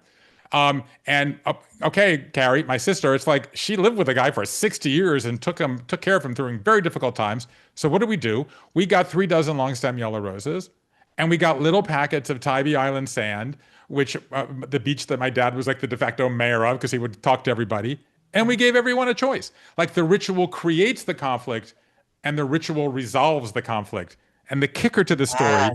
B: Okay, Kari, my sister, it's like she lived with a guy for 60 years and took care of him during very difficult times. So what do? We got 3 dozen long stem yellow roses, and we got little packets of Tybee Island sand, which the beach that my dad was like the de facto mayor of because he would talk to everybody. And we gave everyone a choice. Like the ritual creates the conflict and the ritual resolves the conflict. And the kicker to the story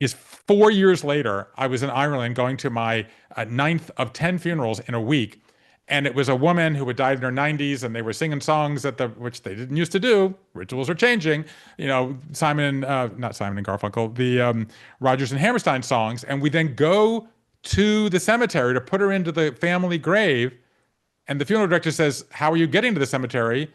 B: is 4 years later, I was in Ireland going to my 9th of 10 funerals in a week. And it was a woman who had died in her 90s, and they were singing songs which they didn't used to do. Rituals are changing, not Simon and Garfunkel, the Rodgers and Hammerstein songs. And we then go to the cemetery to put her into the family grave. And the funeral director says, "How are you getting to the cemetery?"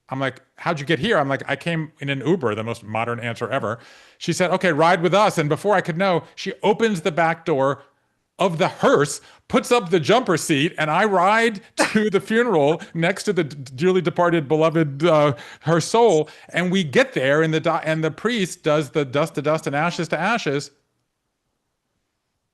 B: I'm like, "How'd you get here?" I'm like, "I came in an Uber," the most modern answer ever. She said, "Okay, ride with us." And before I could know, she opens the back door of the hearse, puts up the jumper seat, and I ride to the funeral next to the dearly departed beloved, her soul. And we get there, and the priest does the dust to dust and ashes to ashes.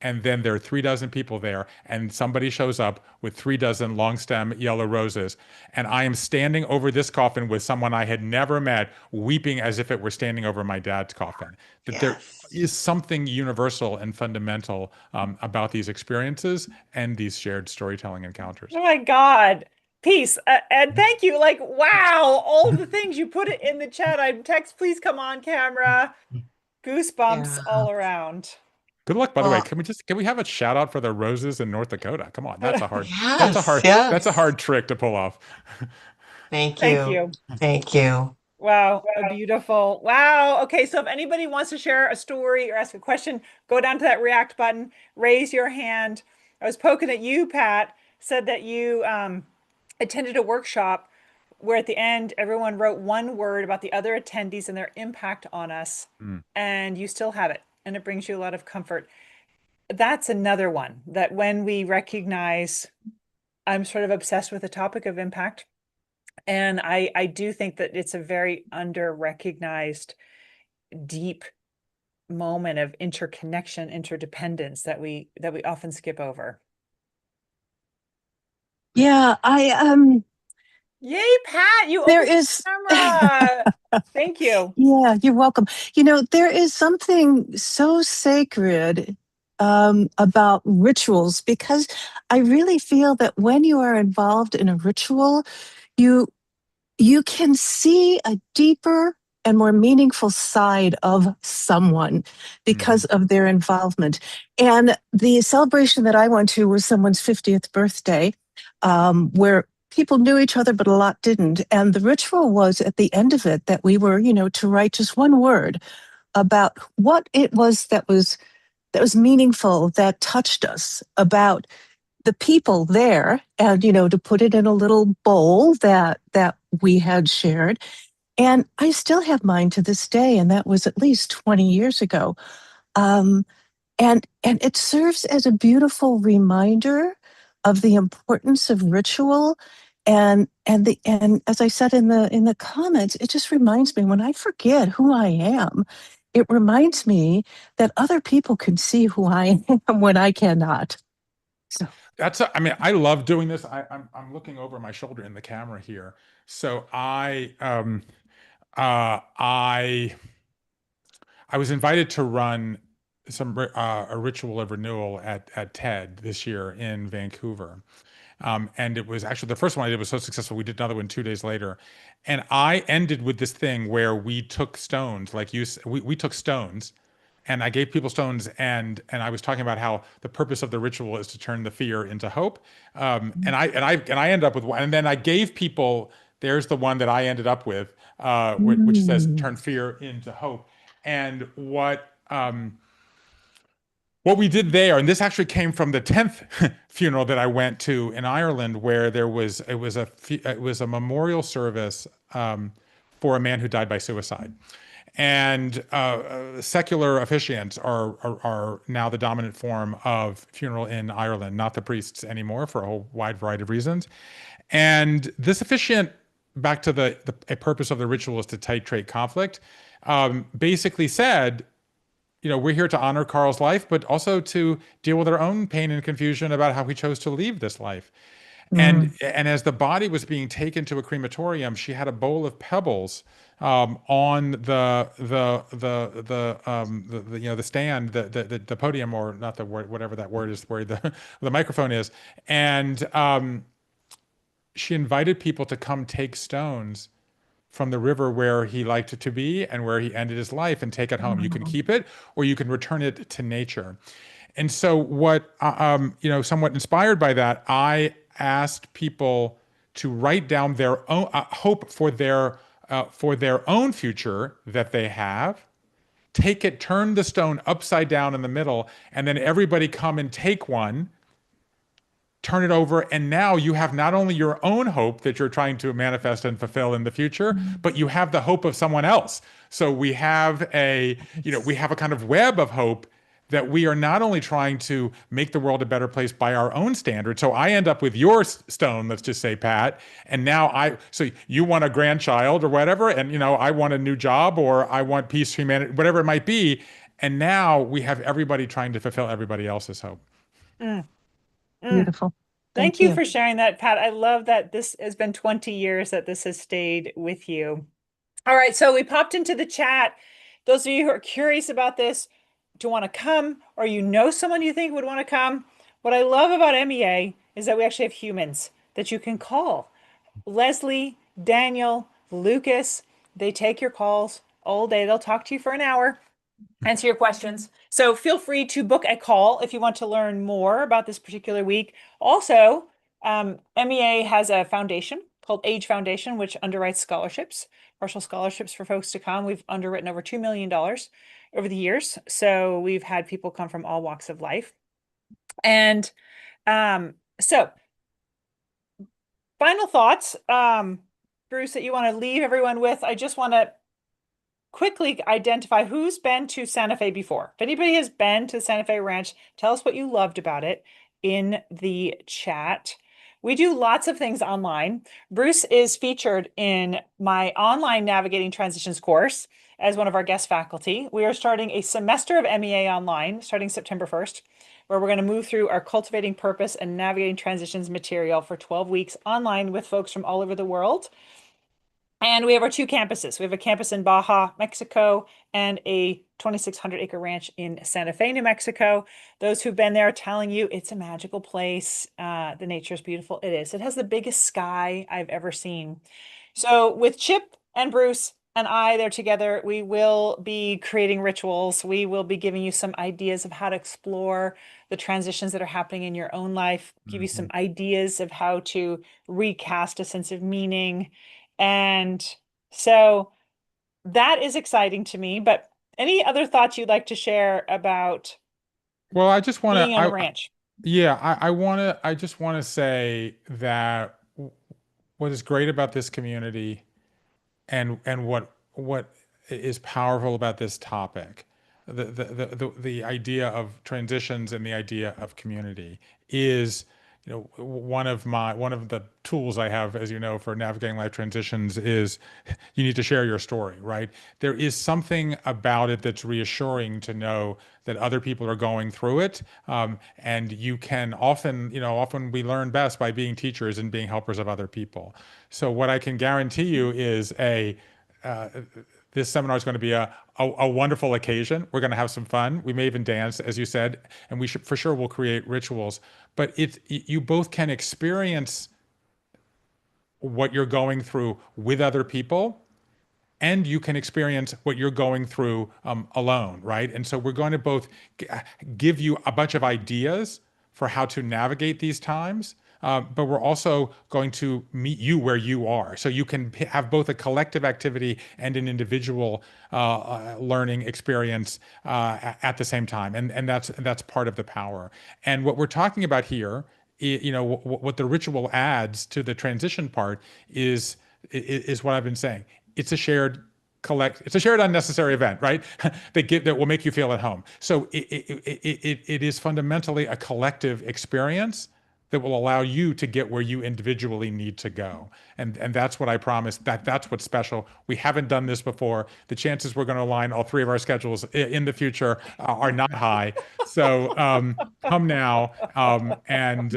B: And then there are 3 dozen people there, and somebody shows up with 3 dozen long stem yellow roses. And I am standing over this coffin with someone I had never met, weeping as if it were standing over my dad's coffin. That there is something universal and fundamental about these experiences and these shared storytelling encounters.
A: Oh my God. Peace. And thank you. Like, wow, all the things you put it in the chat. I'm text, please come on camera. Goosebumps all around.
B: Good luck, by the way. Can we have a shout out for the roses in North Dakota? Come on, that's a hard trick to pull off.
C: Thank you. Thank you.
A: Wow, beautiful. Wow. Okay, so if anybody wants to share a story or ask a question, go down to that react button, raise your hand. I was poking at you, Pat, said that you attended a workshop where at the end everyone wrote one word about the other attendees and their impact on us, and you still have it. And it brings you a lot of comfort. That's another one that when we recognize, I'm sort of obsessed with the topic of impact. And I do think that it's a very under-recognized, deep moment of interconnection, interdependence that we often skip over.
D: Yeah,
A: Yay, Pat, you
D: there
A: opened
D: is
A: the camera. Thank you.
D: Yeah, you're welcome. There is something so sacred about rituals, because I really feel that when you are involved in a ritual, you can see a deeper and more meaningful side of someone because of their involvement. And the celebration that I went to was someone's 50th birthday, where people knew each other, but a lot didn't. And the ritual was at the end of it that we were, to write just one word about what it was that was meaningful, that touched us, about the people there, and to put it in a little bowl that we had shared. And I still have mine to this day, and that was at least 20 years ago. Um, and it serves as a beautiful reminder of the importance of ritual. And as I said in the comments, it just reminds me, when I forget who I am, it reminds me that other people can see who I am when I cannot. So
B: I mean, I love doing this. I'm looking over my shoulder in the camera here. So I was invited to run a ritual of renewal at TED this year in Vancouver. And it was actually the first one I did was so successful. We did another one 2 days later. And I ended with this thing where we took stones, like we took stones, and I gave people stones, and I was talking about how the purpose of the ritual is to turn the fear into hope. And I ended up with one, and then I gave people, there's the one that I ended up with, which says turn fear into hope. And what we did there, and this actually came from the 10th funeral that I went to in Ireland, where it was a memorial service for a man who died by suicide. And secular officiants are now the dominant form of funeral in Ireland, not the priests anymore, for a whole wide variety of reasons. And this officiant, back to a purpose of the ritual is to titrate conflict, basically said, we're here to honor Carl's life, but also to deal with our own pain and confusion about how he chose to leave this life. And as the body was being taken to a crematorium, she had a bowl of pebbles on the stand, the podium, or not the word, whatever that word is, where the microphone is, and she invited people to come take stones from the river where he liked to be and where he ended his life and take it home. You can keep it or you can return it to nature. And so somewhat inspired by that, I asked people to write down their own hope for their own future that they have, take it, turn the stone upside down in the middle, and then everybody come and take one, turn it over, and now you have not only your own hope that you're trying to manifest and fulfill in the future, but you have the hope of someone else. So we have a kind of web of hope that we are not only trying to make the world a better place by our own standards. So I end up with your stone, let's just say, Pat, and so you want a grandchild or whatever, and I want a new job, or I want peace, humanity, whatever it might be. And now we have everybody trying to fulfill everybody else's hope.
D: Beautiful.
A: Thank you for sharing that, Pat. I love that this has been 20 years that this has stayed with you. All right, so we popped into the chat. Those of you who are curious about this, do you want to come, or someone you think would want to come? What I love about MEA is that we actually have humans that you can call. Leslie, Daniel, Lucas, they take your calls all day. They'll talk to you for an hour, answer your questions. So feel free to book a call if you want to learn more about this particular week. Also, MEA has a foundation called Age Foundation, which underwrites scholarships, partial scholarships for folks to come. We've underwritten over $2 million over the years. So we've had people come from all walks of life. And so final thoughts, Bruce, that you want to leave everyone with. I just want to quickly identify who's been to Santa Fe before. If anybody has been to Santa Fe Ranch, tell us what you loved about it in the chat. We do lots of things online. Bruce is featured in my online Navigating Transitions course as one of our guest faculty. We are starting a semester of MEA online starting September 1st, where we're going to move through our Cultivating Purpose and Navigating Transitions material for 12 weeks online with folks from all over the world. And we have our two campuses. We have a campus in Baja, Mexico, and a 2,600-acre ranch in Santa Fe, New Mexico. Those who've been there are telling you it's a magical place. The nature is beautiful. It is. It has the biggest sky I've ever seen. So with Chip and Bruce, and I, there together, we will be creating rituals. We will be giving you some ideas of how to explore the transitions that are happening in your own life, give you some ideas of how to recast a sense of meaning. And so that is exciting to me. But any other thoughts you'd like to share about
B: Well, I just want
A: being
B: to,
A: on a ranch?
B: yeah, I just want to say that what is great about this community and what is powerful about this topic, the idea of transitions and the idea of community is, one of the tools I have, as you know, for navigating life transitions is you need to share your story, right? There is something about it that's reassuring to know that other people are going through it, and you can often, often we learn best by being teachers and being helpers of other people. So what I can guarantee you is uh, this seminar is going to be a wonderful occasion. We're going to have some fun. We may even dance, as you said, and we should for sure will create rituals. But you both can experience what you're going through with other people, and you can experience what you're going through alone, right? And so we're going to both give you a bunch of ideas for how to navigate these times, but we're also going to meet you where you are. So you can have both a collective activity and an individual learning experience at the same time. And that's part of the power. And what we're talking about here, what the ritual adds to the transition part is what I've been saying. It's a shared it's a shared unnecessary event, right? That will make you feel at home. So it is fundamentally a collective experience that will allow you to get where you individually need to go. And that's what I promise. That's what's special. We haven't done this before. The chances we're going to align all three of our schedules in the future are not high. So come now, and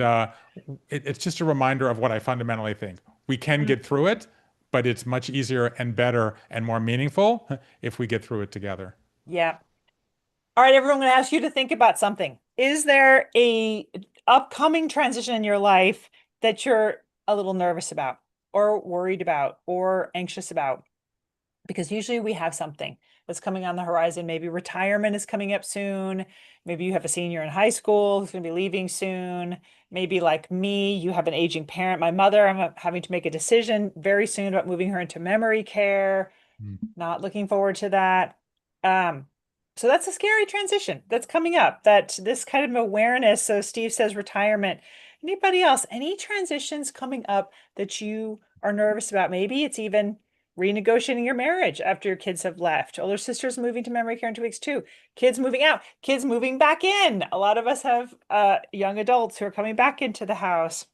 B: it's just a reminder of what I fundamentally think. We can get through it, but it's much easier and better and more meaningful if we get through it together.
A: Yeah. All right, everyone, I'm going to ask you to think about something. Is there a upcoming transition in your life that you're a little nervous about or worried about or anxious about? Because usually we have something that's coming on the horizon. Maybe retirement is coming up soon. Maybe you have a senior in high school who's going to be leaving soon. Maybe like me, you have an aging parent. My mother, I'm having to make a decision very soon about moving her into memory care.
B: Mm.
A: Not looking forward to that. Um, so that's a scary transition that's coming up. That this kind of awareness. So Steve says retirement. Anybody else? Any transitions coming up that you are nervous about? Maybe it's even renegotiating your marriage after your kids have left. Older sister's moving to memory care in 2 weeks too. Kids moving out. Kids moving back in. A lot of us have young adults who are coming back into the house.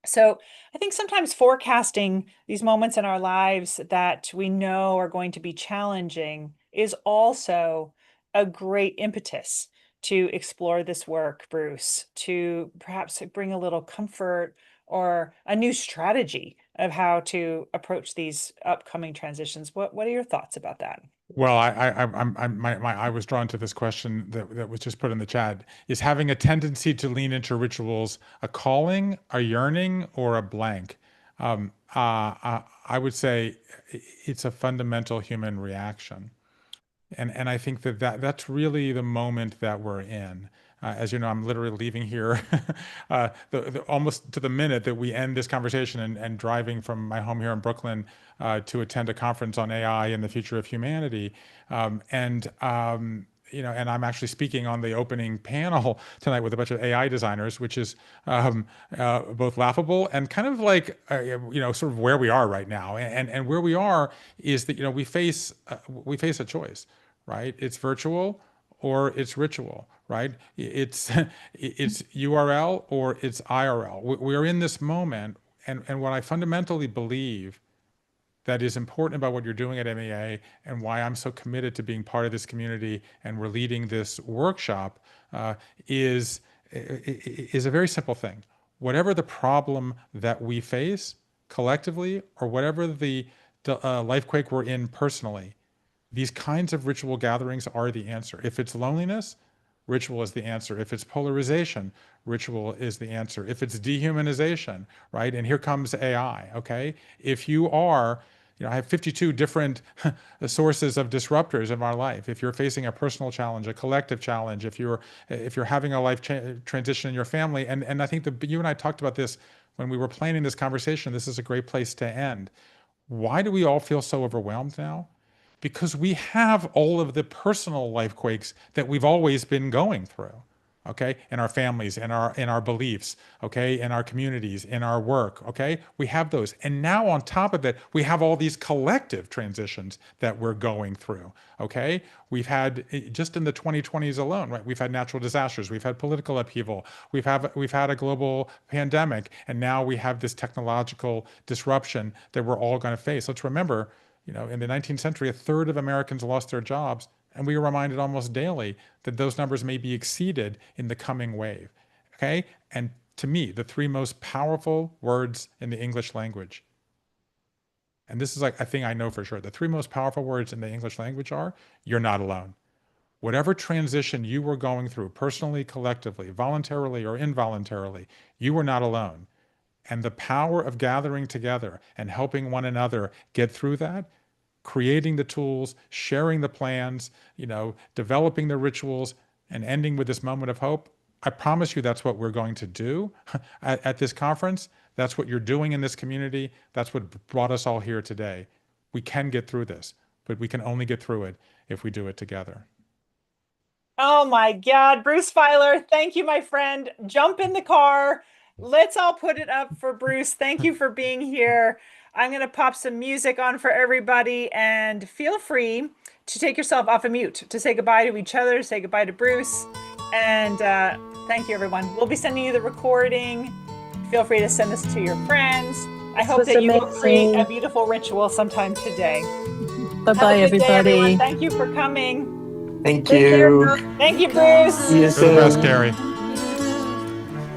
A: So I think sometimes forecasting these moments in our lives that we know are going to be challenging is also a great impetus to explore this work, Bruce, to perhaps bring a little comfort or a new strategy of how to approach these upcoming transitions. What are your thoughts about that?
B: Well, I was drawn to this question that was just put in the chat. Is having a tendency to lean into rituals a calling, a yearning, or a blank? I would say it's a fundamental human reaction. And I think that's really the moment that we're in. As you know, I'm literally leaving here almost to the minute that we end this conversation and driving from my home here in Brooklyn to attend a conference on AI and the future of humanity. And I'm actually speaking on the opening panel tonight with a bunch of AI designers, which is both laughable and kind of like, sort of where we are right now. And where we are is that, we face a choice, right? It's virtual or it's ritual, right? It's URL or it's IRL. We are in this moment, and what I fundamentally believe that is important about what you're doing at MEA and why I'm so committed to being part of this community and we're leading this workshop is a very simple thing. Whatever the problem that we face collectively, or whatever the life quake we're in personally, these kinds of ritual gatherings are the answer. If it's loneliness, ritual is the answer. If it's polarization, ritual is the answer. If it's dehumanization, right? And here comes AI, okay? If you are I have 52 different sources of disruptors in our life. If you're facing a personal challenge, a collective challenge, if you're having a life transition in your family, and I think that you and I talked about this when we were planning this conversation. This is a great place to end. Why do we all feel so overwhelmed now? Because we have all of the personal life quakes that we've always been going through. Okay, in our families, in our beliefs, okay, in our communities, in our work, okay, we have those. And now on top of it, we have all these collective transitions that we're going through, okay? We've had, just in the 2020s alone, right, we've had natural disasters, we've had political upheaval, we've had a global pandemic, and now we have this technological disruption that we're all going to face. Let's remember, in the 19th century, a third of Americans lost their jobs. And we are reminded almost daily that those numbers may be exceeded in the coming wave. Okay? And to me, the three most powerful words in the English language, and this is like a thing I know for sure, the three most powerful words in the English language are, you're not alone. Whatever transition you were going through, personally, collectively, voluntarily, or involuntarily, you were not alone. And the power of gathering together and helping one another get through that, creating the tools, sharing the plans, developing the rituals, and ending with this moment of hope. I promise you that's what we're going to do at this conference. That's what you're doing in this community. That's what brought us all here today. We can get through this, but we can only get through it if we do it together.
A: Oh my God, Bruce Feiler, thank you, my friend. Jump in the car. Let's all put it up for Bruce. Thank you for being here. I'm going to pop some music on for everybody, and feel free to take yourself off of mute, to say goodbye to each other, say goodbye to Bruce. And thank you, everyone. We'll be sending you the recording. Feel free to send this to your friends. I hope that you will create a beautiful ritual sometime today.
D: Bye-bye, everybody.
A: Thank you for coming.
E: Thank you.
A: Thank you, Bruce.
E: See you
B: You're
E: soon.
B: the best, Kari.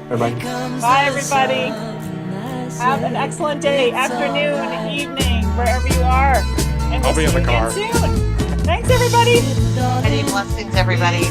E: Bye-bye.
A: Bye, everybody. Have an excellent day, afternoon, evening, wherever you are. And
B: I'll
A: we'll
B: be in
A: see
B: the
A: you
B: car.
A: again soon. Thanks, everybody.
C: Many blessings, everybody.